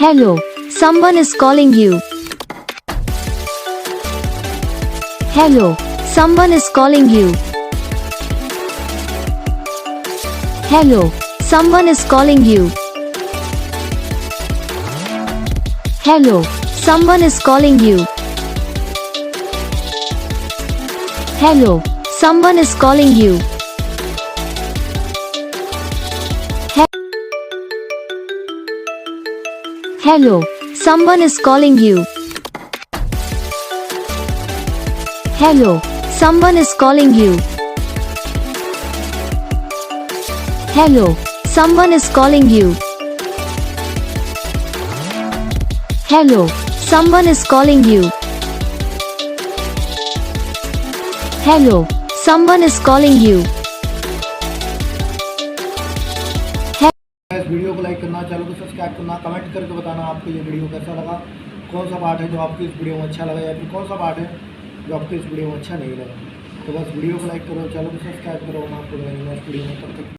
Hello, someone is calling you. Hello, someone is calling you. Hello, someone is calling you. Hello, someone is calling you. Hello, someone is calling you. Hello, someone is calling you. Hello, someone is calling you. Hello, someone is calling you. Hello, someone is calling you. Hello, someone is calling you. इस video को like करना, channel को subscribe करना, comment करके बताना आपको ये video कैसा लगा, कौन सा पार्ट है जो आपको इस वीडियो में अच्छा लगा या फिर कौन सा पार्ट है जो आपको इस वीडियो में अच्छा नहीं लगा। तो बस वीडियो को लाइक करो, चैनल को सब्सक्राइब करो, हम आपको नेक्स्ट वीडियो में तब तक